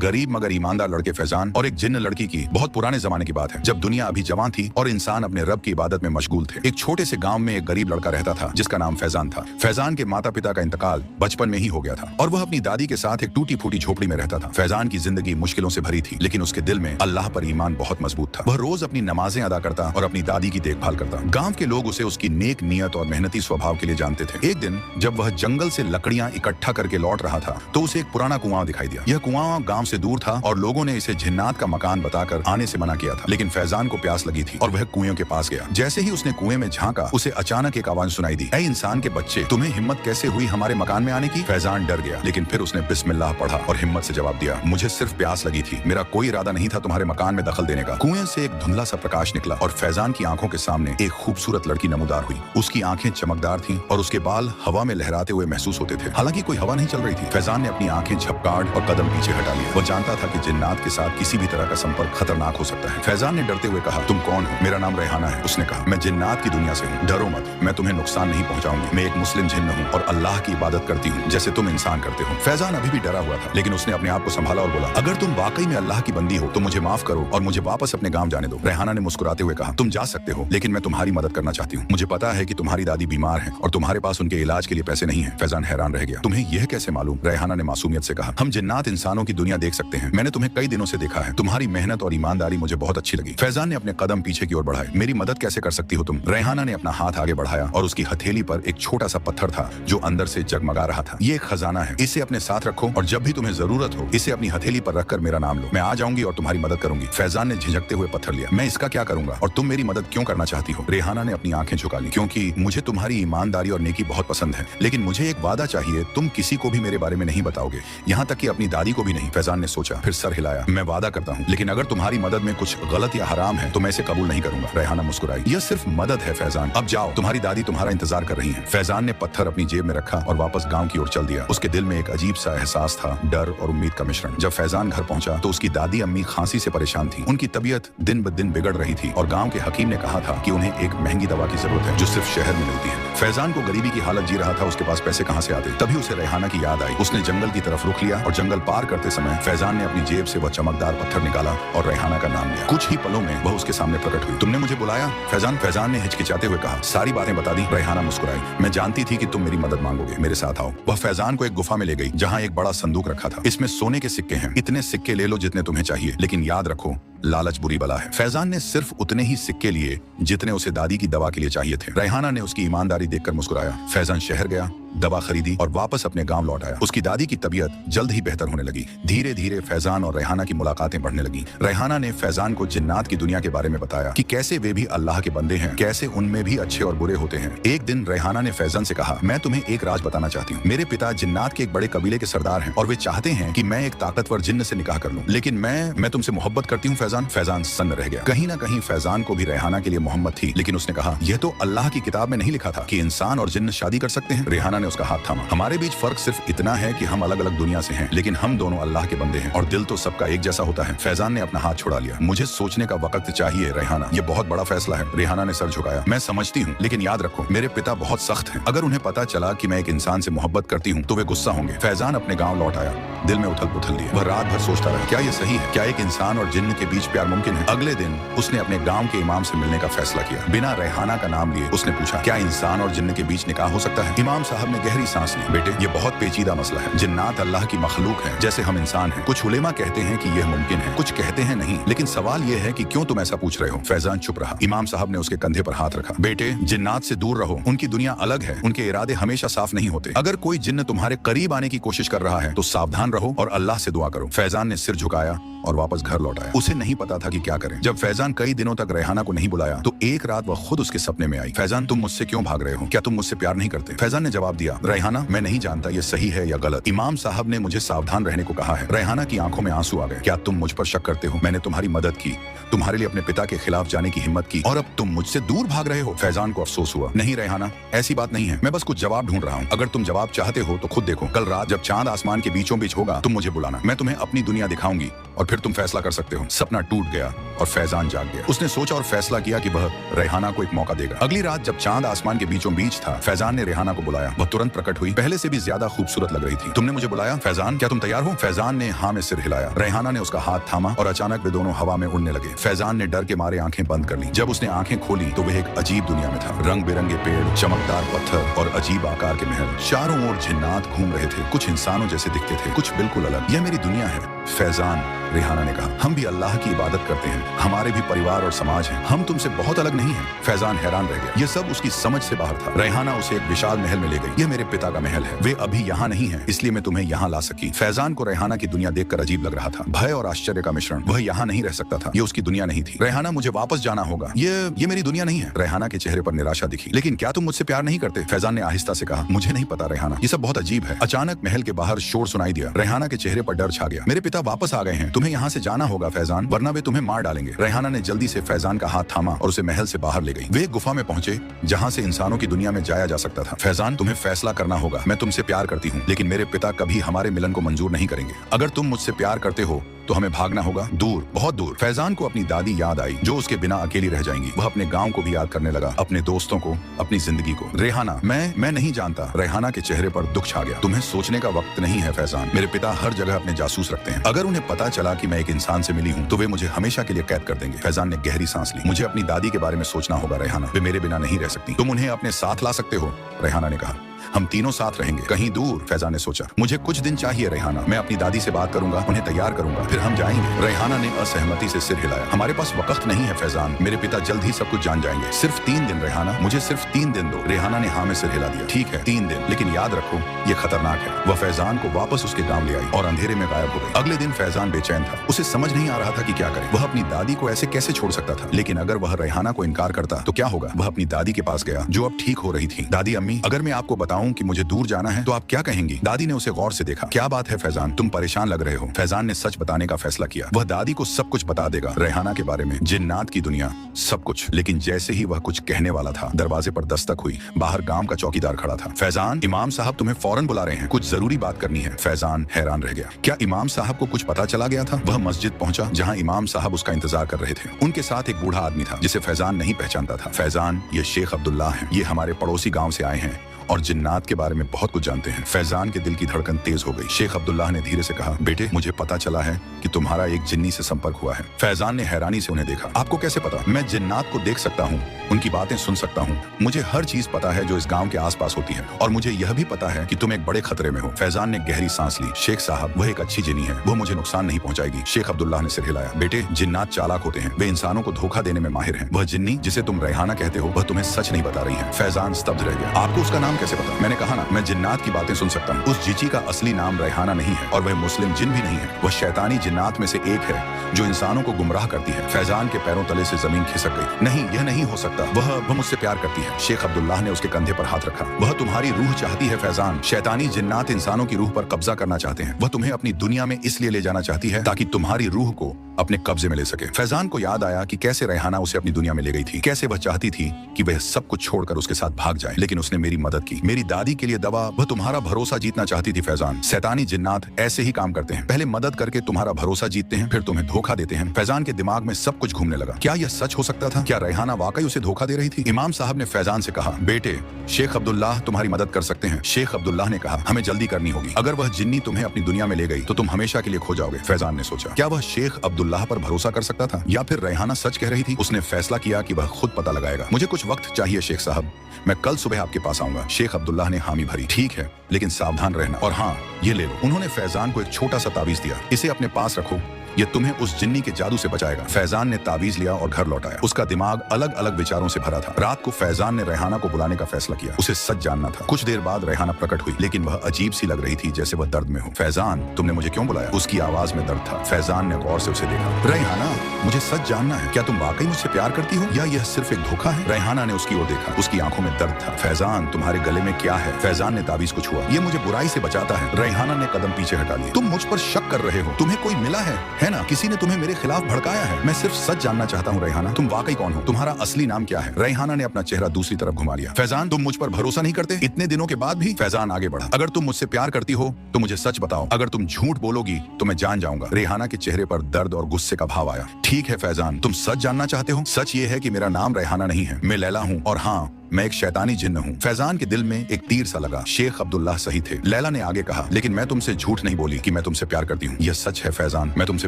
गरीब मगर ईमानदार लड़के फैजान और एक जिन्न लड़की की बहुत पुराने जमाने की बात है, जब दुनिया अभी जवान थी और इंसान अपने रब की इबादत में मशगूल थे। एक छोटे से गांव में एक गरीब लड़का रहता था जिसका नाम फैजान था। फैजान के माता पिता का इंतकाल बचपन में ही हो गया था और वह अपनी दादी के साथ एक टूटी फूटी झोपड़ी में रहता था। फैजान की जिंदगी मुश्किलों से भरी थी, लेकिन उसके दिल में अल्लाह पर ईमान बहुत मजबूत था। वह रोज अपनी नमाजें अदा करता और अपनी दादी की देखभाल करता। गाँव के लोग उसे उसकी नेक नियत और मेहनती स्वभाव के लिए जानते थे। एक दिन जब वह जंगल से लकड़ियां इकट्ठा करके लौट रहा था तो उसे एक पुराना कुआं दिखाई दिया। यह कुआं गांव से दूर था और लोगों ने इसे जिन्नात का मकान बताकर आने से मना किया था, लेकिन फैजान को प्यास लगी थी और वह कुएं के पास गया। जैसे ही उसने कुएं में झांका, उसे अचानक एक आवाज सुनाई दी, ऐ इंसान के बच्चे, तुम्हें हिम्मत कैसे हुई हमारे मकान में आने की? फैजान डर गया, लेकिन फिर उसने बिस्मिल्लाह पढ़ा और हिम्मत से जवाब दिया, मुझे सिर्फ प्यास लगी थी, मेरा कोई इरादा नहीं था तुम्हारे मकान में दखल देने का। कुएं से एक धुंधला सा प्रकाश निकला और फैजान की आंखों के सामने एक खूबसूरत लड़की नमूदार हुई। उसकी आंखें चमकदार थीं और उसके बाल हवा में लहराते हुए महसूस होते थे। हालांकि कोई हवा नहीं चल रही थी। फैजान ने अपनी आंखें झपकाड़ और कदम पीछे हटा लिए। वो जानता था कि जिन्नात के साथ किसी भी तरह का संपर्क खतरनाक हो सकता है। फैजान ने डरते हुए कहा, तुम कौन हो? मेरा नाम रेहाना है। उसने कहा, मैं जिन्नात की दुनिया से हूँ, डरो मत, मैं तुम्हें नुकसान नहीं पहुंचाऊंगी। मैं एक मुस्लिम जिन्न हूँ और अल्लाह की इबादत करती हूँ जैसे तुम इंसान करते हो। फैजान अभी भी डरा हुआ था, लेकिन उसने अपने आप को संभाला और बोला, अगर तुम वाकई में अल्लाह की बंदी हो तो मुझे माफ करो और मुझे वापस अपने गाँव जाने दो। रेहाना ने मुस्कुराते हुए कहा, तुम जा सकते हो, लेकिन मैं तुम्हारी मदद करना चाहती हूँ। मुझे पता है कि तुम्हारी दादी बीमार है और तुम्हारे पास उनके इलाज के लिए पैसे नहीं है। फैजान हैरान रह गया, तुम्हें यह कैसे मालूम? रेहाना ने मासूमियत से कहा, हम जिन्नात इंसानों की दुनिया देख सकते हैं, मैंने तुम्हें कई दिनों से देखा है, तुम्हारी मेहनत और ईमानदारी मुझे बहुत अच्छी लगी। फैजान ने अपने कदम पीछे की ओर बढ़ाए, मेरी मदद कैसे कर सकती हो तुम? रेहाना ने अपना हाथ आगे बढ़ाया और उसकी हथेली पर एक छोटा सा पत्थर था जो अंदर से जगमगा रहा था। ये एक खजाना है, इसे अपने साथ रखो और जब भी तुम्हें जरूरत हो इसे अपनी हथेली पर रखकर मेरा नाम लो, मैं आ जाऊंगी और तुम्हारी मदद करूंगी। फैजान ने झिझकते हुए पत्थर लिया, मैं इसका क्या करूंगा और तुम मेरी मदद क्यों करना चाहती हो? रेहाना ने अपनी आंखें झुका ली, क्योंकि मुझे तुम्हारी ईमानदारी और नेकी बहुत पसंद है, लेकिन मुझे एक वादा चाहिए, तुम किसी को भी मेरे बारे में नहीं बताओगे, यहाँ तक कि अपनी दादी को भी नहीं। फैजान ने सोचा, फिर सर हिलाया, मैं वादा करता हूँ, लेकिन अगर तुम्हारी मदद में कुछ गलत या हराम है तो मैं इसे कबूल नहीं करूंगा। रेहाना मुस्कुराई, यह सिर्फ मदद है फैजान, अब जाओ, तुम्हारी दादी तुम्हारा इंतजार कर रही है। फैजान ने पत्थर अपनी जेब में रखा और वापस गांव की ओर चल दिया। उसके दिल में एक अजीब सा एहसास था, डर और उम्मीद का मिश्रण। जब फैजान घर पहुंचा तो उसकी दादी अम्मी खांसी से परेशान थी। उनकी तबीयत दिन ब दिन बिगड़ रही थी और गांव के हकीम ने कहा था कि उन्हें एक महंगी दवा की जरूरत है जो सिर्फ शहर में मिलती है। फैजान को गरीबी की हालत जी रहा था, उसके पास पैसे कहां से आते? तभी उसे रेहाना की याद आई। उसने जंगल की तरफ रुख लिया और जंगल पार करते समय फैजान ने अपनी जेब से वह चमकदार पत्थर निकाला और रेहाना का नाम लिया। कुछ ही पलों में वह उसके सामने प्रकट हुई। तुमने मुझे बुलाया? फैजान ने हिचकिचाते हुए कहा, सारी बातें बता दी। रेहाना मुस्कुराई, मैं जानती थी कि तुम मेरी मदद मांगोगे, मेरे साथ आओ। वह फैजान को एक गुफा में ले गई जहाँ एक बड़ा संदूक रखा था। इसमें सोने के सिक्के हैं, इतने सिक्के ले लो जितने तुम्हें चाहिए, लेकिन याद रखो लालच बुरी बला है। फैजान ने सिर्फ उतने ही सिक्के लिए जितने उसे दादी की दवा के लिए चाहिए थे। रेहाना ने उसकी ईमानदारी देखकर मुस्कुराया। फैजान शहर गया, दवा खरीदी और वापस अपने गांव लौट आया। उसकी दादी की तबीयत जल्द ही बेहतर होने लगी। धीरे धीरे फैजान और रेहाना की मुलाकातें बढ़ने लगी। रेहाना ने फैजान को जिन्नात की दुनिया के बारे में बताया कि कैसे वे भी अल्लाह के बंदे हैं, कैसे उनमें भी अच्छे और बुरे होते हैं। एक दिन रेहाना ने फैजान से कहा, मैं तुम्हें एक राज बताना चाहती हूँ। मेरे पिता जिन्नात के एक बड़े कबीले के सरदार हैं और वे चाहते हैं कि मैं एक ताकतवर जिन्न से निकाह कर लूं, लेकिन मैं तुमसे मोहब्बत करती हूँ फैजान। फैजान सन्न रह गया। कहीं ना कहीं फैजान को भी रेहाना के लिए मोहब्बत थी, लेकिन उसने कहा, यह तो अल्लाह की किताब में नहीं लिखा था कि इंसान और जिन्न शादी कर सकते हैं। रेहाना ने उसका हाथ थामा, हमारे बीच फर्क सिर्फ इतना है कि हम अलग अलग दुनिया से हैं, लेकिन हम दोनों अल्लाह के बंदे हैं और दिल तो सबका एक जैसा होता है। फैजान ने अपना हाथ छुड़ा लिया, मुझे सोचने का वक्त चाहिए रेहाना, ये बहुत बड़ा फैसला है। रेहाना ने सर झुकाया, मैं समझती हूँ, लेकिन याद रखो मेरे पिता बहुत सख्त हैं, अगर उन्हें पता चला कि मैं एक इंसान से मोहब्बत करती हूँ तो वे गुस्सा होंगे। फैजान अपने गाँव लौट आया, दिल में उथल पुथल लिए। वह रात भर सोचता रहा, क्या ये सही है? क्या एक इंसान और जिन्न के बीच प्यार मुमकिन है? अगले दिन उसने अपने गांव के इमाम से मिलने का फैसला किया। बिना रेहाना का नाम लिए उसने पूछा, क्या इंसान और जिन्न के बीच निकाह हो सकता है? इमाम साहब ने गहरी सांस ली, बेटे ये बहुत पेचीदा मसला है, जिन्नात अल्लाह की मखलूक है जैसे हम इंसान हैं। कुछ उलेमा कहते हैं कि यह मुमकिन है, कुछ कहते हैं नहीं, लेकिन सवाल यह है कि क्यों तुम ऐसा पूछ रहे हो? फैजान चुप रहा। इमाम साहब ने उसके कंधे पर हाथ रखा, बेटे जिन्नात से दूर रहो, उनकी दुनिया अलग है, उनके इरादे हमेशा साफ नहीं होते। अगर कोई जिन्न तुम्हारे करीब आने की कोशिश कर रहा है तो सावधान रहो और अल्लाह से दुआ करो। फैजान ने सिर झुकाया और वापस घर लौट आया। उसे नहीं पता था कि क्या करें। जब फैजान कई दिनों तक रेहाना को नहीं बुलाया तो एक रात वह खुद उसके सपने में आई। फैजान तुम मुझसे क्यों भाग रहे हो? क्या तुम मुझसे प्यार नहीं करते? फैजान ने जवाब दिया, रेहाना मैं नहीं जानता ये सही है या गलत, इमाम साहब ने मुझे सावधान रहने को कहा है। रेहाना की आंखों में आंसू आ गए, क्या तुम मुझ पर शक करते हो? मैंने तुम्हारी मदद की, तुम्हारे लिए अपने पिता के खिलाफ जाने की हिम्मत की और अब तुम मुझसे दूर भाग रहे हो। फैजान को अफसोस हुआ, नहीं रेहाना ऐसी बात नहीं है, मैं बस कुछ जवाब ढूंढ रहा हूँ। अगर तुम जवाब चाहते हो तो खुद देखो, कल रात जब चांद आसमान के बीचों बीच होगा तुम मुझे बुलाना, मैं तुम्हें अपनी दुनिया दिखाऊंगी और फिर तुम फैसला कर सकते हो। सपना सपना टूट गया और फैजान जाग गया। उसने सोचा और फैसला किया कि वह रेहाना को एक मौका देगा। अगली रात जब चांद आसमान के बीचों बीच था, फैजान ने रेहाना को बुलाया। वह तुरंत प्रकट हुई, पहले से भी ज्यादा खूबसूरत लग रही थी। तुमने मुझे बुलाया फैजान, क्या तुम तैयार हो? फैजान ने हाँ में सिर हिलाया। रेहाना ने उसका हाथ थामा और अचानक वे दोनों हवा में उड़ने लगे। फैजान ने डर के मारे आंखें बंद कर ली। जब उसने आंखें खोली तो वह एक अजीब दुनिया में था। रंग बिरंगे पेड़, चमकदार पत्थर और अजीब आकार के महल। चारों ओर जिन्नात घूम रहे थे, कुछ इंसानों जैसे दिखते थे, कुछ बिल्कुल अलग। यह मेरी दुनिया है फैजान, रेहाना ने कहा। हम भी अल्लाह की इबादत करते हैं, हमारे भी परिवार और समाज है, हम तुमसे बहुत अलग नहीं हैं। फैजान हैरान रह गया, यह सब उसकी समझ से बाहर था। रेहाना उसे एक विशाल महल में ले गई। यह मेरे पिता का महल है, वे अभी यहाँ नहीं है, इसलिए मैं तुम्हें यहाँ ला सकी। फैजान को रेहाना की दुनिया देखकर अजीब लग रहा था, भय और आश्चर्य का मिश्रण। वह यहाँ नहीं रह सकता था, यह उसकी दुनिया नहीं थी। रेहाना, मुझे वापस जाना होगा, ये मेरी दुनिया नहीं है। रेहाना के चेहरे पर निराशा दिखी। लेकिन क्या तुम मुझसे प्यार नहीं करते? फैजान ने आहिस्ता से कहा, मुझे नहीं पता रेहाना, ये सब बहुत अजीब है। अचानक महल के बाहर शोर सुनाई दिया। रेहाना के चेहरे पर डर छा गया। मेरे पिता वापस आ गए हैं, तुम्हें यहाँ से जाना होगा फैजान, वरना वे तुम्हें मार डालेंगे। रेहाना ने जल्दी से फैजान का हाथ थामा और उसे महल से बाहर ले गई। वे एक गुफा में पहुंचे जहां से इंसानों की दुनिया में जाया जा सकता था। फैजान, तुम्हें फैसला करना होगा। मैं तुमसे प्यार करती हूँ, लेकिन मेरे पिता कभी हमारे मिलन को मंजूर नहीं करेंगे। अगर तुम मुझसे प्यार करते हो तो हमें भागना होगा, दूर, बहुत दूर। फैजान को अपनी दादी याद आई, जो उसके बिना अकेली रह जाएंगी। वह अपने गांव को भी याद करने लगा, अपने दोस्तों को, अपनी जिंदगी को। रेहाना, मैं नहीं जानता। रेहाना के चेहरे पर दुख छा गया। तुम्हें सोचने का वक्त नहीं है फैजान, मेरे पिता हर जगह अपने जासूस रखते हैं। अगर उन्हें पता चला कि मैं एक इंसान से मिली हूँ तो वे मुझे हमेशा के लिए कैद कर देंगे। फैजान ने गहरी सांस ली। मुझे अपनी दादी के बारे में सोचना होगा रेहाना, वे मेरे बिना नहीं रह सकती। तुम उन्हें अपने साथ ला सकते हो, रेहाना ने कहा। हम तीनों साथ रहेंगे, कहीं दूर। फैजान ने सोचा, मुझे कुछ दिन चाहिए रेहाना, मैं अपनी दादी से बात करूंगा, उन्हें तैयार करूंगा, फिर हम जाएंगे। रेहाना ने असहमति से सिर हिलाया। हमारे पास वक्त नहीं है फैजान, मेरे पिता जल्द ही सब कुछ जान जाएंगे। सिर्फ 3 दिन रेहाना, मुझे सिर्फ 3 दिन दो। रेहाना ने हाँ में सिर हिला दिया। ठीक है 3 दिन, लेकिन याद रखो ये खतरनाक है। वह फैजान को वापस उसके गाँव ले आई और अंधेरे में गायब हो गई। अगले दिन फैजान बेचैन था, उसे समझ नहीं आ रहा था कि क्या करे। वह अपनी दादी को ऐसे कैसे छोड़ सकता था, लेकिन अगर वह रेहाना को इनकार करता तो क्या होगा। वह अपनी दादी के पास गया, जो अब ठीक हो रही थी। दादी, अम्मी, अगर मैं आपको बताऊं कि मुझे दूर जाना है तो आप क्या कहेंगी? दादी ने उसे गौर से देखा। क्या बात है फैजान, तुम परेशान लग रहे हो। फैजान ने सच बताने का फैसला किया। वह दादी को सब कुछ बता देगा, रेहाना के बारे में, जिन्नात की दुनिया, सब कुछ। लेकिन जैसे ही वह कुछ कहने वाला था, दरवाजे पर दस्तक हुई। बाहर गांव का चौकीदार खड़ा था। फैजान, इमाम साहब तुम्हें फौरन बुला रहे हैं, कुछ जरूरी बात करनी है। फैजान हैरान रह गया। क्या इमाम साहब को कुछ पता चला गया था? वह मस्जिद पहुंचा जहां इमाम साहब उसका इंतजार कर रहे थे। उनके साथ एक बूढ़ा आदमी था जिसे फैजान नहीं पहचानता था। फैजान, ये शेख अब्दुल्ला हैं, ये हमारे पड़ोसी गांव से आए हैं और जिन्नात के बारे में बहुत कुछ जानते हैं। फैजान के दिल की धड़कन तेज हो गई। शेख अब्दुल्लाह ने धीरे से कहा, बेटे, मुझे पता चला है कि तुम्हारा एक जिन्नी से संपर्क हुआ है। फैजान ने हैरानी से उन्हें देखा। आपको कैसे पता? मैं जिन्नात को देख सकता हूँ, उनकी बातें सुन सकता हूँ, मुझे हर चीज पता है जो इस गांव के आसपास होती है, और मुझे यह भी पता है कि तुम एक बड़े खतरे में हो। फैजान ने गहरी सांस ली। शेख साहब, वह एक अच्छी जिन्नी है, वो मुझे नुकसान नहीं पहुंचाएगी। शेख अब्दुल्लाह ने सिर हिलाया। बेटे, जिन्नात चालाक होते हैं, वे इंसानों को धोखा देने में माहिर हैं। वह जिन्नी जिसे तुम रेहाना कहते हो, वह तुम्हें सच नहीं बता रही है। फैजान स्तब्ध रह गया। आपको उसका नाम कैसे पता? मैंने कहा ना, मैं जिन्नात की बातें सुन सकता हूँ। उस जीची का असली नाम रेहाना नहीं है और वह मुस्लिम जिन भी नहीं है। वह शैतानी जिन्नात में से एक है जो इंसानों को गुमराह करती है। फैजान के पैरों तले से जमीन खिसक गई। नहीं, यह नहीं हो सकता, वह मुझसे प्यार करती है। शेख अब्दुल्लाह ने उसके कंधे पर हाथ रखा। वह तुम्हारी रूह चाहती है फैजान। शैतानी जिन्नात इंसानों की रूह पर कब्जा करना चाहते हैं। वह तुम्हें अपनी दुनिया में इसलिए ले जाना चाहती है ताकि तुम्हारी रूह को अपने कब्जे में ले सके। फैजान को याद आया कि कैसे रेहाना उसे अपनी दुनिया में ले गई थी, कैसे वह चाहती थी कि वह सब कुछ छोड़कर उसके साथ भाग जाए, लेकिन उसने मेरी मदद की। मेरी दादी के लिए दवा, वह तुम्हारा भरोसा जीतना चाहती थी फैजान। शैतानी जिन्नात ऐसे ही काम करते हैं, पहले मदद करके तुम्हारा भरोसा जीतते हैं, फिर तुम्हें धोखा देते हैं। फैजान के दिमाग में सब कुछ घूमने लगा। क्या यह सच हो सकता था? क्या रेहाना वाकई उसे धोखा दे रही थी? इमाम साहब ने फैजान से कहा, बेटे, शेख अब्दुल्लाह तुम्हारी मदद कर सकते हैं। शेख अब्दुल्लाह ने कहा, हमें जल्दी करनी होगी, अगर वह जिन्नी तुम्हें अपनी दुनिया में ले गई तो तुम हमेशा के लिए खो जाओगे। फैजान ने सोचा, क्या वह शेख अब्दुल्लाह पर भरोसा कर सकता था या फिर रेहाना सच कह रही थी? उसने फैसला किया कि वह खुद पता लगाएगा। मुझे कुछ वक्त चाहिए शेख साहब, मैं कल सुबह आपके पास आऊंगा। शेख अब्दुल्लाह ने हामी भरी। ठीक है, लेकिन सावधान रहना, और हाँ, ये ले लो। उन्होंने फैजान को एक छोटा सा ताबीज दिया। इसे अपने पास रखो, ये तुम्हें उस जिन्नी के जादू से बचाएगा। फैजान ने ताबीज लिया और घर लौट आया। उसका दिमाग अलग अलग विचारों से भरा था। रात को फैजान ने रेहाना को बुलाने का फैसला किया। उसे सच जानना था। कुछ देर बाद रेहाना प्रकट हुई, लेकिन वह अजीब सी लग रही थी, जैसे वह दर्द में हो। फैजान, तुमने मुझे क्यों बुलाया? उसकी आवाज में दर्द था। फैजान ने गौर से उसे देखा। रेहाना, मुझे सच जानना है, क्या तुम वाकई मुझसे प्यार करती हो या यह सिर्फ एक धोखा है? रेहाना ने उसकी ओर देखा। उसकी आंखों में दर्द था। फैजान, तुम्हारे गले में क्या है? फैजान ने ताबीज को छुआ। ये मुझे बुराई से बचाता है। रेहाना ने कदम पीछे हटा लिया। तुम मुझ पर शक कर रहे हो, तुम्हें कोई मिला है ना, किसी ने तुम्हें मेरे खिलाफ भड़काया है। मैं सिर्फ सच जानना चाहता हूँ रेहाना, तुम वाकई कौन हो? तुम्हारा असली नाम क्या है? रेहाना ने अपना चेहरा दूसरी तरफ घुमा लिया। फैजान, तुम मुझ पर भरोसा नहीं करते? इतने दिनों के बाद भी? फैजान आगे बढ़ा। अगर तुम मुझसे प्यार करती हो तो मुझे सच बताओ, अगर तुम झूठ बोलोगी तो मैं जान जाऊंगा। रेहाना के चेहरे पर दर्द और गुस्से का भाव आया। ठीक है फैजान, तुम सच जानना चाहते हो? सच ये है कि मेरा नाम रेहाना नहीं है, मैं लैला हूँ, और हाँ, मैं एक शैतानी जिन्न हूँ। फैजान के दिल में एक तीर सा लगा। शेख अब्दुल्लाह सही थे। लैला ने आगे कहा, लेकिन मैं तुमसे झूठ नहीं बोली कि मैं तुमसे प्यार करती हूँ। यह सच है फैजान, मैं तुमसे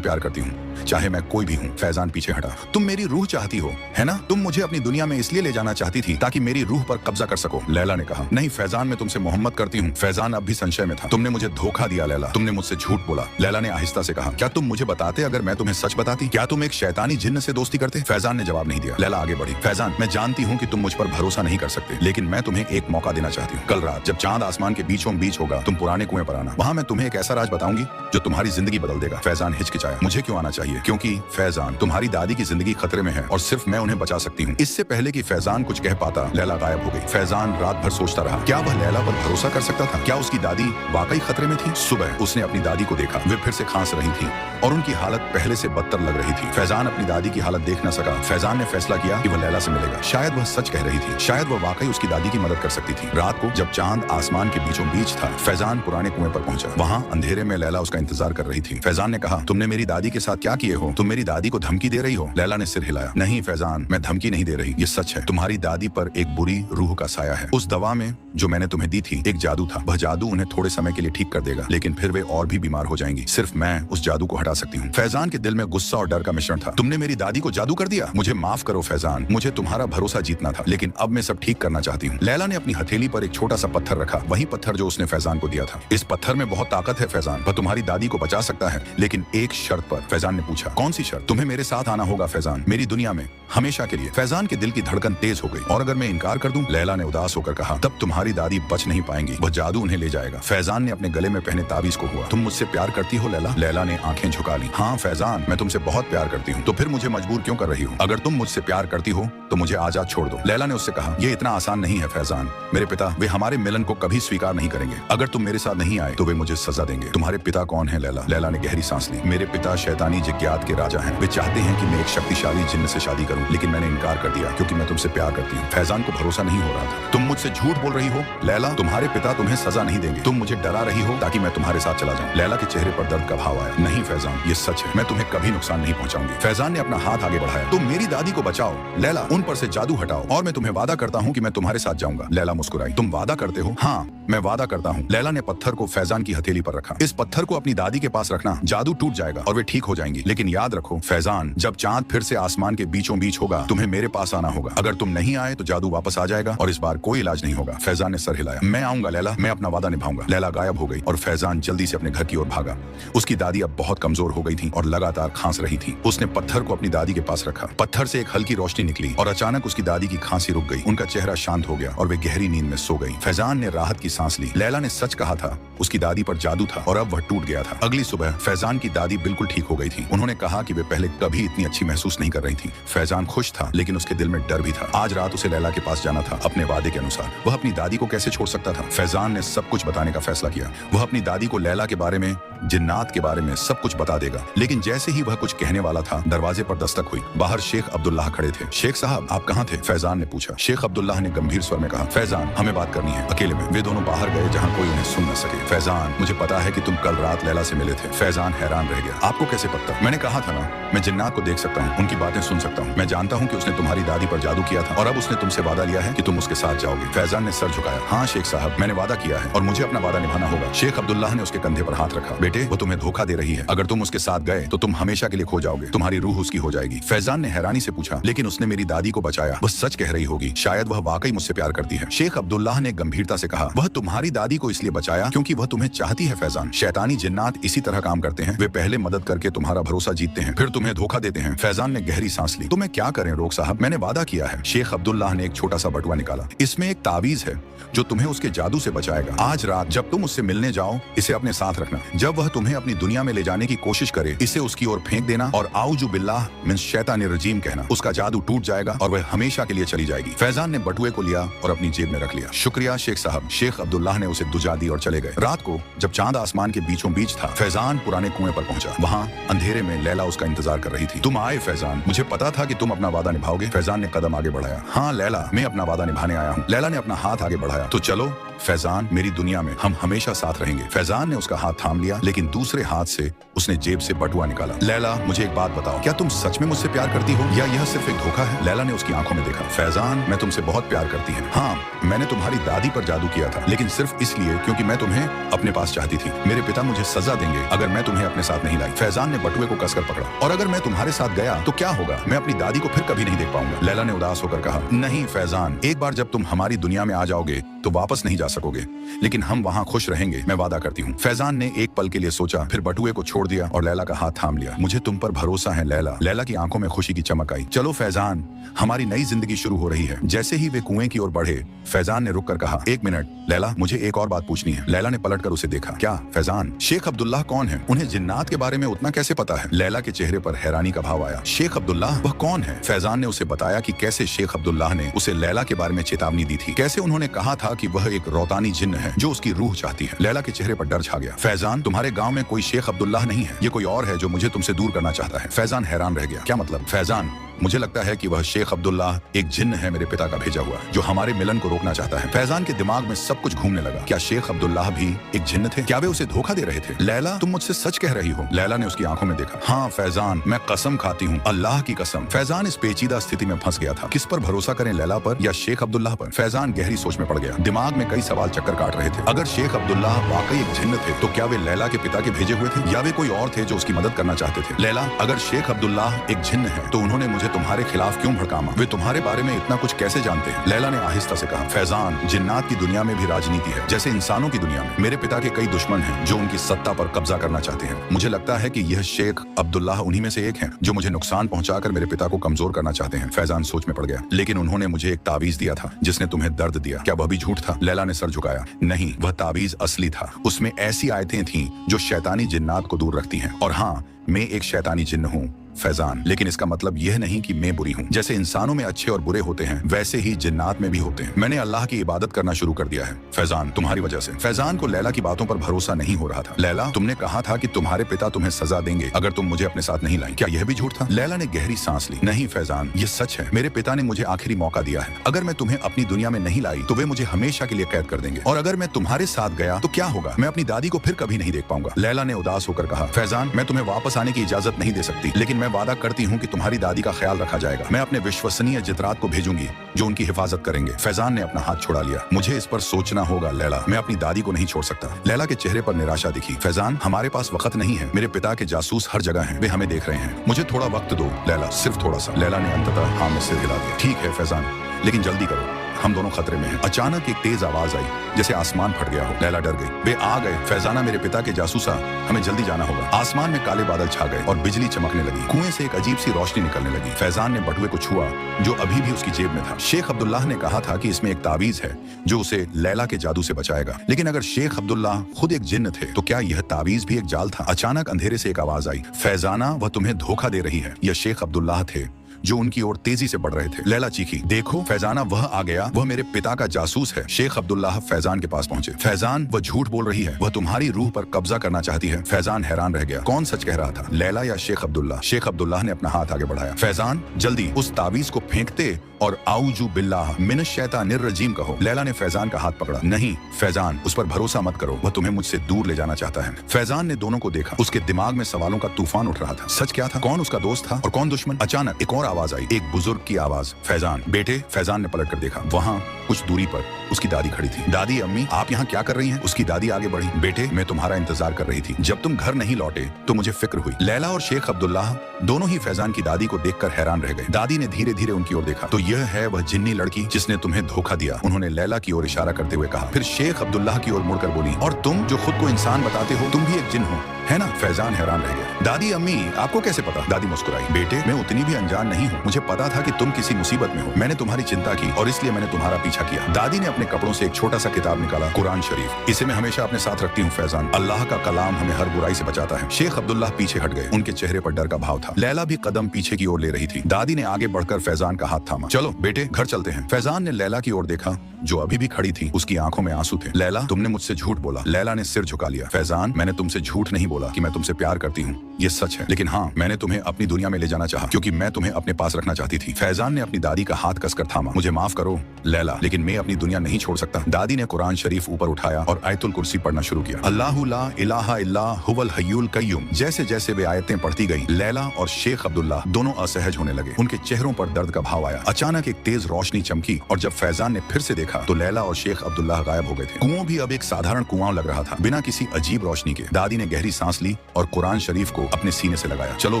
प्यार करती हूँ, चाहे मैं कोई भी हूँ। फैजान पीछे हटा। तुम मेरी रूह चाहती हो, है ना? तुम मुझे अपनी दुनिया में इसलिए ले जाना चाहती थी ताकि मेरी रूह पर कब्जा कर सको। लैला ने कहा, नहीं फैजान, मैं तुमसे मोहब्बत करती हूँ। फैजान अब भी संशय में था। तुमने मुझे धोखा दिया लैला, तुमने मुझसे झूठ बोला। लैला ने आहिस्ता से कहा, क्या तुम मुझे बताते अगर मैं तुम्हें सच बताती? क्या तुम एक शैतानी जिन्न से दोस्ती करते? फैजान ने जवाब नहीं दिया। लैला आगे बढ़ी। फैजान, मैं जानती हूँ कि तुम मुझ पर भरोसा नहीं कर सकते, लेकिन मैं तुम्हें एक मौका देना चाहती हूँ। कल रात जब चांद आसमान के बीचों बीच होगा, तुम पुराने कुएं पर आना। वहाँ मैं तुम्हें एक ऐसा राज बताऊंगी जो तुम्हारी जिंदगी बदल देगा। फैजान हिचकिचाया। मुझे क्यों आना चाहिए? क्योंकि फैजान, तुम्हारी दादी की जिंदगी खतरे में है और सिर्फ मैं उन्हें बचा सकती हूँ। इससे पहले कि फैजान कुछ कह पाता, लैला गायब हो गई। फैजान रात भर सोचता रहा, क्या वह लैला पर भरोसा कर सकता था? क्या उसकी दादी वाकई खतरे में थी? सुबह उसने अपनी दादी को देखा। वे फिर से खांस रही थी और उनकी हालत पहले से बदतर लग रही थी। फैजान अपनी दादी की हालत देख न सका। फैजान ने फैसला किया कि वह लैला से मिलेगा। शायद वह सच कह रही थी, शायद वह वाकई उसकी दादी की मदद कर सकती थी। रात को जब चांद आसमान के बीचों बीच था, फैजान पुराने कुएं पर पहुंचा। वहां अंधेरे में लैला उसका इंतजार कर रही थी। फैजान ने कहा, तुमने मेरी दादी के साथ क्या किए हो? तुम मेरी दादी को धमकी दे रही हो? लैला ने सिर हिलाया। नहीं फैजान, मैं धमकी नहीं दे रही, ये सच है। तुम्हारी दादी पर एक बुरी रूह का साया है। उस दवा में जो मैंने तुम्हें दी थी एक जादू था। वह जादू उन्हें थोड़े समय के लिए ठीक कर देगा, लेकिन फिर वे और भी बीमार हो जाएंगी। सिर्फ मैं उस जादू को हटा सकती हूँ। फैजान के दिल में गुस्सा और डर का मिश्रण था। तुमने मेरी दादी को जादू कर दिया? मुझे माफ करो फैजान, मुझे तुम्हारा भरोसा जीतना था, लेकिन अब मैं सब ठीक करना चाहती हूँ। लैला ने अपनी हथेली पर एक छोटा सा पत्थर रखा, वही पत्थर जो उसने फैजान को दिया था। इस पत्थर में बहुत ताकत है फैजान, वह तुम्हारी दादी को बचा सकता है, लेकिन एक शर्त पर। फैजान ने पूछा, कौन सी शर्त? तुम्हें मेरे साथ आना होगा फैजान, मेरी दुनिया में हमेशा के लिए। फैजान के दिल की धड़कन तेज हो गई। और अगर मैं इनकार कर दूं? लैला ने उदास होकर कहा, तब तुम्हारी दादी बच नहीं पाएंगी, वह जादू उन्हें ले जाएगा। फैजान ने अपने गले में पहने ताबीज को हुआ। तुम मुझसे प्यार करती हो लैला? लैला ने आंखें झुका ली। हाँ फैजान, मैं तुमसे बहुत प्यार करती हूँ। तो फिर मुझे मजबूर क्यों कर रही हो? अगर तुम मुझसे प्यार करती हो तो मुझे आजाद छोड़ दो। लैला ने उससे कहा, यह इतना आसान नहीं है फैजान, मेरे पिता वे हमारे मिलन को कभी स्वीकार नहीं करेंगे। अगर तुम मेरे साथ नहीं आए तो वे मुझे सजा देंगे। तुम्हारे पिता कौन है लैला? लैला ने गहरी सांस ली। मेरे पिता शैतानी जिज्ञात के राजा हैं। वे चाहते हैं कि मैं एक शक्तिशाली जिन्न से शादी करूं, लेकिन मैंने इनकार कर दिया क्योंकि मैं तुमसे प्यार करती हूँ। फैजान को भरोसा नहीं हो रहा था। तुम मुझसे झूठ बोल रही हो लैला, तुम्हारे पिता तुम्हें सजा नहीं देंगे। तुम मुझे डरा रही हो ताकि मैं तुम्हारे साथ चला जाऊं। लैला के चेहरे पर दर्द का भाव आया। नहीं फैजान, ये सच है, मैं तुम्हें कभी नुकसान नहीं पहुंचाऊंगी। फैजान ने अपना हाथ आगे बढ़ाया। तुम मेरी दादी को बचाओ लैला, उन पर से जादू हटाओ और मैं तुम्हें वादा करता हूँ कि मैं तुम्हारे साथ जाऊंगा। लैला मुस्कुराई। तुम वादा करते हो? हाँ मैं वादा करता हूँ। लैला ने पत्थर को फैजान की हथेली पर रखा। इस पत्थर को अपनी दादी के पास रखना, जादू टूट जाएगा और वे ठीक हो जाएंगी। लेकिन याद रखो फैजान, जब चांद फिर से आसमान के बीचों बीच होगा, तुम्हें मेरे पास आना होगा। अगर तुम नहीं आए तो जादू वापस आ जाएगा और इस बार कोई इलाज नहीं होगा। फैजान ने सर हिलाया। मैं आऊंगा लैला, मैं अपना वादा निभाऊंगा। लैला गायब हो गई और फैजान जल्दी से अपने घर की ओर भागा। उसकी दादी अब बहुत कमजोर हो गई थी और लगातार खांस रही थी। उसने पत्थर को अपनी दादी के पास रखा। पत्थर से एक हल्की रोशनी निकली और अचानक उसकी दादी की खांसी रुक गई। उनका चेहरा शांत हो गया और वे गहरी नींद में सो गई। फैजान ने राहत की सांस ली। लैला ने सच कहा था, उसकी दादी पर जादू था और अब वह टूट गया था। अगली सुबह फैजान की दादी बिल्कुल ठीक हो गई थी। उन्होंने कहा कि वे पहले कभी इतनी अच्छी महसूस नहीं कर रही थी। फैजान खुश था, लेकिन उसके दिल में डर भी था। आज रात उसे लैला के पास जाना था, अपने वादे के अनुसार। वह अपनी दादी को कैसे छोड़ सकता था? फैजान ने सब कुछ बताने का फैसला किया। वह अपनी दादी को लैला के बारे में, जिन्नात के बारे में सब कुछ बता देगा। लेकिन जैसे ही वह कुछ कहने वाला था, दरवाजे पर दस्तक हुई। बाहर शेख अब्दुल्लाह खड़े थे। शेख साहब, आप कहाँ थे? फैजान ने पूछा। शेख अब्दुल्लाह ने गंभीर स्वर में कहा, फैजान, हमें बात करनी है अकेले में। वे दोनों बाहर गए जहाँ कोई उन्हें सुन न सके। फैजान, मुझे पता है कि तुम कल रात लैला से मिले थे। फैजान हैरान रह गया। आपको कैसे पता? मैंने कहा था ना, मैं जिन्नात को देख सकता हूँ, उनकी बातें सुन सकता हूँ। मैं जानता हूँ कि उसने तुम्हारी दादी पर जादू किया था और अब उसने तुमसे वादा लिया है कि तुम उसके साथ जाओगे। फैजान ने सर झुकाया। हाँ शेख साहब, मैंने वादा किया है और मुझे अपना वादा निभाना होगा। शेख अब्दुल्लाह ने उसके कंधे पर हाथ रखा। बेटे, वो तुम्हें धोखा दे रही है। अगर तुम उसके साथ गए तो तुम हमेशा के लिए खो जाओगे। तुम्हारी रूह उसकी हो जाएगी। फैजान ने हैरानी से पूछा, लेकिन उसने मेरी दादी को बचाया, वह सच कह रही होगी। शायद वह वाकई मुझसे प्यार करती है। शेख अब्दुल्लाह ने गंभीरता से कहा, वह तुम्हारी दादी को इसलिए बचाया क्योंकि वह तुम्हें चाहती है। फैजान, शैतानी जिन्नात इसी तरह काम करते हैं। वे पहले मदद करके तुम्हारा भरोसा जीतते हैं, फिर तुम्हें धोखा देते हैं। फैजान ने गहरी सांस ली। तो मैं क्या करें रोक साहब? मैंने वादा किया है। शेख अब्दुल्लाह ने एक छोटा सा बटुआ निकाला। इसमें एक तावीज है जो तुम्हें उसके जादू से बचाएगा। आज रात जब तुम उससे मिलने जाओ, इसे अपने साथ रखना। जब जब वह तुम्हें अपनी दुनिया में ले जाने की कोशिश करे, इसे उसकी ओर फेंक देना और आऊजु बिल्लाह मींस शैतानी रजीम कहना। उसका जादू टूट जाएगा और वह हमेशा के लिए चली जाएगी। फैजान ने बटुए को लिया और अपनी जेब में रख लिया। शुक्रिया शेख साहब। शेख अब्दुल्लाह ने उसे दुजा दी और चले गए। रात को जब चांद आसमान के बीचों बीच था, फैजान पुराने कुएं पर पहुंचा। वहाँ अंधेरे में लैला उसका इंतजार कर रही थी। तुम आए फैजान, मुझे पता था कि तुम अपना वादा निभाओगे। फैजान ने कदम आगे बढ़ाया। हाँ लैला, मैं अपना वादा निभाने आया हूँ। लैला ने अपना हाथ आगे बढ़ाया। तो चलो फैजान, मेरी दुनिया में हम हमेशा साथ रहेंगे। फैजान ने उसका हाथ थाम लिया, लेकिन दूसरे हाथ से उसने जेब से बटुआ निकाला। लैला, मुझे एक बात बताओ, क्या तुम सच में मुझसे प्यार करती हो या यह सिर्फ एक धोखा है? लैला ने उसकी आंखों में देखा। फैजान, मैं तुमसे बहुत प्यार करती हूँ। हाँ, मैंने तुम्हारी दादी पर जादू किया था, लेकिन सिर्फ इसलिए क्योंकि मैं तुम्हें अपने पास चाहती थी। मेरे पिता मुझे सजा देंगे अगर मैं तुम्हें अपने साथ नहीं लाई। फैजान ने बटुए को कसकर पकड़ा। और अगर मैं तुम्हारे साथ गया तो क्या होगा? मैं अपनी दादी को फिर कभी नहीं देख पाऊंगा। लैला ने उदास होकर कहा। नहीं फैजान, एक बार जब तुम हमारी दुनिया में आ जाओगे तो वापस नहीं जा सकोगे, लेकिन हम वहाँ खुश रहेंगे, मैं वादा करती हूँ। फैजान ने एक पल के लिए सोचा, फिर बटुए को छोड़ दिया और लैला का हाथ थाम लिया। मुझे तुम पर भरोसा है लैला। लैला की आंखों में खुशी की चमक आई। चलो फैजान, हमारी नई जिंदगी शुरू हो रही है। जैसे ही वे कुएं की ओर बढ़े, फैजान ने रुक कर कहा, एक मिनट लैला, मुझे एक और बात पूछनी है। लैला ने पलटकर उसे देखा। क्या फैजान? शेख अब्दुल्लाह कौन है? उन्हें जिन्नात के बारे में उतना कैसे पता है? लैला के चेहरे पर हैरानी का भाव आया। शेख अब्दुल्लाह, वह कौन है? फैजान ने उसे बताया कि कैसे शेख अब्दुल्लाह ने उसे लैला के बारे में चेतावनी दी थी, कैसे उन्होंने कहा था कि वह एक रौतानी जिन्न है जो उसकी रूह चाहती है। लैला के चेहरे पर डर छा गया। फैजान, तुम्हारे गांव में कोई शेख अब्दुल्लाह नहीं है, ये कोई और है जो मुझे तुमसे दूर करना चाहता है। फैजान हैरान रह गया। क्या मतलब? फैजान, मुझे लगता है कि वह शेख अब्दुल्लाह एक जिन्न है, मेरे पिता का भेजा हुआ, जो हमारे मिलन को रोकना चाहता है। फैजान के दिमाग में सब कुछ घूमने लगा। क्या शेख अब्दुल्लाह भी एक जिन्न थे? क्या वे उसे धोखा दे रहे थे? लैला, तुम मुझसे सच कह रही हो? लैला ने उसकी आंखों में देखा। हाँ फैजान, मैं कसम खाती हूँ, अल्लाह की कसम। फैजान इस पेचीदा स्थिति में फंस गया था। किस पर भरोसा करें, लैला पर या शेख अब्दुल्लाह पर? फैजान गहरी सोच में पड़ गया। दिमाग में कई सवाल चक्कर काट रहे थे। अगर शेख अब्दुल्लाह वाकई एक जिन्न थे तो क्या वे लैला के पिता के भेजे हुए थे, या वे कोई और थे जो उसकी मदद करना चाहते थे? लैला, अगर शेख अब्दुल्लाह एक जिन्न है तो उन्होंने मुझे तुम्हारे खिलाफ क्यों भड़कामा? वे तुम्हारे बारे में इतना कुछ कैसे जानते हैं? लैला ने आहिस्ता से कहा। फैजान, जिन्नात की दुनिया में भी राजनीति है, जैसे इंसानों की दुनिया में। मेरे पिता के कई दुश्मन हैं जो उनकी सत्ता पर कब्जा करना चाहते हैं। मुझे लगता है कि यह शेख अब्दुल्लाह उन्हीं में से एक हैं जो मुझे नुकसान पहुंचाकर मेरे पिता को कमजोर करना चाहते हैं। फैजान सोच में पड़ गया। लेकिन उन्होंने मुझे एक तावीज दिया था जिसने तुम्हें दर्द दिया, क्या वह भी झूठ था? लैला ने सर झुकाया। नहीं, वह तावीज असली था। उसमें ऐसी आयतें थीं जो शैतानी जिन्नात को दूर रखती हैं। और हाँ, मैं एक शैतानी जिन्न हूँ फैजान, लेकिन इसका मतलब यह नहीं कि मैं बुरी हूँ। जैसे इंसानों में अच्छे और बुरे होते हैं, वैसे ही जिन्नात में भी होते हैं। मैंने अल्लाह की इबादत करना शुरू कर दिया है फैजान, तुम्हारी वजह से। फैजान को लैला की बातों पर भरोसा नहीं हो रहा था। लैला, तुमने कहा था कि तुम्हारे पिता तुम्हें सजा देंगे अगर तुम मुझे अपने साथ नहीं लाई, क्या यह भी झूठ था? लैला ने गहरी सांस ली। नहीं फैजान, ये सच है। मेरे पिता ने मुझे आखिरी मौका दिया है। अगर मैं तुम्हें अपनी दुनिया में नहीं लाई तो वे मुझे हमेशा के लिए कैद कर देंगे, और अगर मैं तुम्हारे साथ गया तो क्या होगा? मैं अपनी दादी को फिर कभी नहीं देख पाऊंगा। लैला ने उदास होकर कहा। फैजान, मैं तुम्हें वापस आने की इजाजत नहीं दे सकती, लेकिन मैं वादा करती हूँ कि तुम्हारी दादी का ख्याल रखा जाएगा। मैं अपने विश्वसनीय जितरात को भेजूंगी जो उनकी हिफाजत करेंगे। फैजान ने अपना हाथ छुड़ा लिया। मुझे इस पर सोचना होगा लैला, मैं अपनी दादी को नहीं छोड़ सकता। लैला के चेहरे पर निराशा दिखी। फैजान, हमारे पास वक्त नहीं है। मेरे पिता के जासूस हर जगह हैं, वे हमें देख रहे हैं। मुझे थोड़ा वक्त दो लैला, सिर्फ थोड़ा सा। लैला ने अंततः हाँ में सिर हिला दिया। ठीक है फैजान, लेकिन जल्दी करो, हम दोनों खतरे में हैं। अचानक एक तेज आवाज आई, जैसे आसमान फट गया हो। लैला डर गई। वे आ गए। फैजाना, मेरे पिता के जासूसा, हमें जल्दी जाना होगा। आसमान में काले बादल छा गए और बिजली चमकने लगी। कुएं से एक अजीब सी रोशनी निकलने लगी। फैजान ने बटुए को छुआ जो अभी भी उसकी जेब में था। शेख अब्दुल्लाह ने कहा था कि इसमें एक तावीज है जो उसे लैला के जादू से बचाएगा। लेकिन अगर शेख अब्दुल्लाह खुद एक जिन्न थे तो क्या यह तावीज भी एक जाल था? अचानक अंधेरे से एक आवाज आई। फैजाना, वह तुम्हें धोखा दे रही है। यह शेख अब्दुल्लाह थे जो उनकी ओर तेजी से बढ़ रहे थे। लैला चीखी। देखो फैजाना, वह आ गया, वह मेरे पिता का जासूस है। शेख अब्दुल्लाह फैजान के पास पहुंचे। फैजान, वह झूठ बोल रही है, वह तुम्हारी रूह पर कब्जा करना चाहती है। फैजान हैरान रह गया। कौन सच कह रहा था, लैला या शेख अब्दुल्लाह? शेख अब्दुल्लाह ने अपना हाथ आगे बढ़ाया। फैजान, जल्दी उस तावीज को फेंकते और आऊजु बिल्लाह मिनश शैतानिर रजीम कहो। लैला ने फैजान का हाथ पकड़ा। नहीं फैजान, उस पर भरोसा मत करो, वह तुम्हें मुझसे दूर ले जाना चाहता है। फैजान ने दोनों को देखा। उसके दिमाग में सवालों का तूफान उठ रहा था। सच क्या था? कौन उसका दोस्त था और कौन दुश्मन? अचानक एक और आवाज आई, एक बुजुर्ग की आवाज। फैजान, बेटे। फैजान ने पलट कर देखा। वहाँ कुछ दूरी पर उसकी दादी खड़ी थी। दादी, अम्मी, आप यहाँ क्या कर रही हैं? उसकी दादी आगे बढ़ी। बेटे, मैं तुम्हारा इंतजार कर रही थी। जब तुम घर नहीं लौटे तो मुझे फिक्र हुई। लैला और शेख अब्दुल्लाह दोनों ही फैजान की दादी को देखकर हैरान रह गए। दादी ने धीरे धीरे उनकी ओर देखा। तो यह है वह जिन्नी लड़की जिसने तुम्हें धोखा दिया, उन्होंने लैला की ओर इशारा करते हुए कहा। फिर शेख अब्दुल्लाह की ओर मुड़कर बोली, और तुम जो खुद को इंसान बताते हो, तुम भी एक जिन्न हो, है ना? फैजान हैरान रह गया। दादी, अम्मी, आपको कैसे पता? दादी मुस्कुराई। बेटे, मैं उतनी भी अनजान नहीं नहीं हूँ, मुझे पता था कि तुम किसी मुसीबत में हो। मैंने तुम्हारी चिंता की और इसलिए मैंने तुम्हारा पीछा किया। दादी ने अपने कपड़ों से एक छोटा सा किताब निकाला, कुरान शरीफ। इसे मैं हमेशा अपने साथ रखती हूँ फैजान, अल्लाह का कलाम हमें हर बुराई से बचाता है। शेख अब्दुल्लाह पीछे हट गए, उनके चेहरे पर डर का भाव था। लैला भी कदम पीछे की ओर ले रही थी। दादी ने आगे बढ़कर फैजान का हाथ थामा। चलो बेटे घर चलते हैं। फैजान ने लैला की ओर देखा जो अभी भी खड़ी थी, उसकी आंखों में आंसू थे। लैला तुमने मुझसे झूठ बोला। लैला ने सिर झुका लिया। फैजान मैंने तुमसे झूठ नहीं बोला कि मैं तुमसे प्यार करती हूँ, ये सच है, लेकिन हाँ मैंने तुम्हें अपनी दुनिया में ले जाना चाहा क्योंकि मैं तुम्हें अपने पास रखना चाहती थी। फैजान ने अपनी दादी का हाथ कसकर थामा। मुझे माफ करो लैला, लेकिन मैं अपनी दुनिया नहीं छोड़ सकता। दादी ने कुरान शरीफ ऊपर उठाया और आयतुल कुर्सी पढ़ना शुरू किया। अल्लाहु ला इलाहा इल्ला हुवल हय्युल कय्यूम। जैसे जैसे वे आयतें पढ़ती गई, लैला और शेख अब्दुल्लाह दोनों असहज होने लगे। उनके चेहरों पर दर्द का भाव आया। अचानक एक तेज रोशनी चमकी और जब फैजान ने फिर से देखा तो लैला और शेख अब्दुल्लाह गायब हो गए थे। कुआं भी अब एक साधारण कुआं लग रहा था, बिना किसी अजीब रोशनी के। दादी ने गहरी सांस ली और कुरान शरीफ को अपने सीने से लगाया। चलो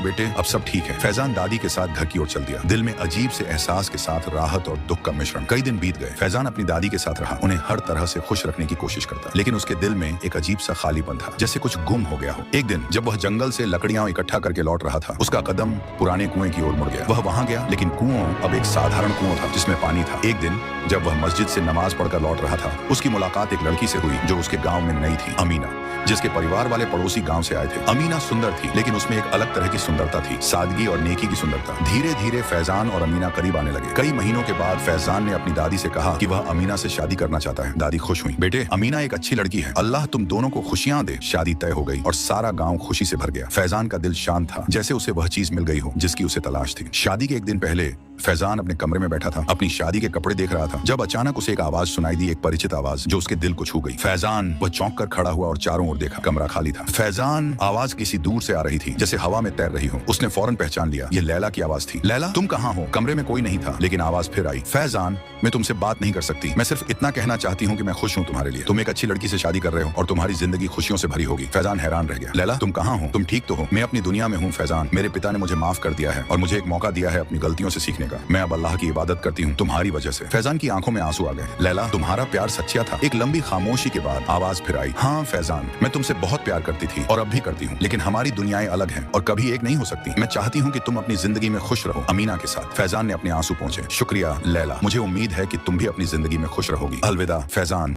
बेटे अब सब ठीक है। फैजान दादी के साथ घर की ओर चल दिया, दिल में अजीब से एहसास के साथ राहत और दुख का मिश्रण। कई दिन बीत गए। फैजान अपनी दादी के साथ रहा, उन्हें हर तरह से खुश रखने की कोशिश करता, लेकिन उसके दिल में एक अजीब सा खालीपन था, जैसे कुछ गुम हो गया हो। एक दिन जब वह जंगल से लकड़ियां इकट्ठा करके लौट रहा था, उसका कदम पुराने कुएं की ओर मुड़ गया। वह वहां गया, लेकिन कुआं अब एक साधारण कुआं था जिसमें पानी था। एक दिन जब वह मस्जिद से नमाज पढ़कर लौट रहा था, उसकी मुलाकात एक लड़की से हुई जो उसके गांव में नई थी, अमीना, जिसके परिवार वाले पड़ोसी गांव से आए थे। अमीना सुंदर थी, लेकिन उसमें एक अलग तरह की सुंदरता थी, सादगी और नेकी की सुंदरता। धीरे धीरे फैजान और अमीना करीब आने लगे। कई महीनों के बाद फैजान ने अपनी दादी से कहा कि वह अमीना से शादी करना चाहता है। दादी खुश हुई। बेटे अमीना एक अच्छी लड़की है, अल्लाह तुम दोनों को खुशियां दे। शादी तय हो गई और सारा गांव खुशी से भर गया। फैजान का दिल शांत था, जैसे उसे वह चीज मिल गई हो जिसकी उसे तलाश थी। शादी के एक दिन पहले फैजान अपने कमरे में बैठा था, अपनी शादी के कपड़े देख रहा था, जब अचानक उसे एक आवाज सुनाई दी, एक परिचित आवाज जो उसके दिल को छू गई। फैजान वह चौंक कर खड़ा हुआ और चारों ओर देखा। कमरा खाली था। फैजान आवाज किसी दूर से आ रही थी, जैसे हवा में तैर रही हो। उसने फौरन पहचान लिया, ये लैला की आवाज थी। लैला तुम कहाँ हो? कमरे में कोई नहीं था, लेकिन आवाज फिर आई। फैजान मैं तुमसे बात नहीं कर सकती, मैं सिर्फ इतना कहना चाहती हूँ कि मैं खुश हूँ तुम्हारे लिए। तुम एक अच्छी लड़की से शादी कर रहे हो और तुम्हारी जिंदगी खुशियों से भरी होगी। फैजान हैरान रह गया। लैला तुम कहाँ हो? तुम ठीक तो हो? मैं अपनी दुनिया में हूँ फैजान। मेरे पिता ने मुझे माफ कर दिया है और मुझे एक मौका दिया है अपनी गलतियों से सीखने का। मैं अब अल्लाह की इबादत करती हूँ तुम्हारी वजह से। फैजान की आंखों में आंसू आ गए। लैला तुम्हारा प्यार सच्चा था। एक लंबी खामोशी के बाद आवाज फिर आई। हाँ फैजान मैं तुमसे बहुत प्यार करती थी और अब भी करती हूँ, लेकिन हमारी दुनियाएं अलग हैं और कभी एक नहीं हो सकती। मैं चाहती हूँ कि तुम अपनी जिंदगी में खुश रहो अमीना के साथ। फैजान ने अपने आंसू पोंछे। शुक्रिया लैला, मुझे उम्मीद है कि तुम भी अपनी जिंदगी में खुश रहोगी। अलविदा फैजान।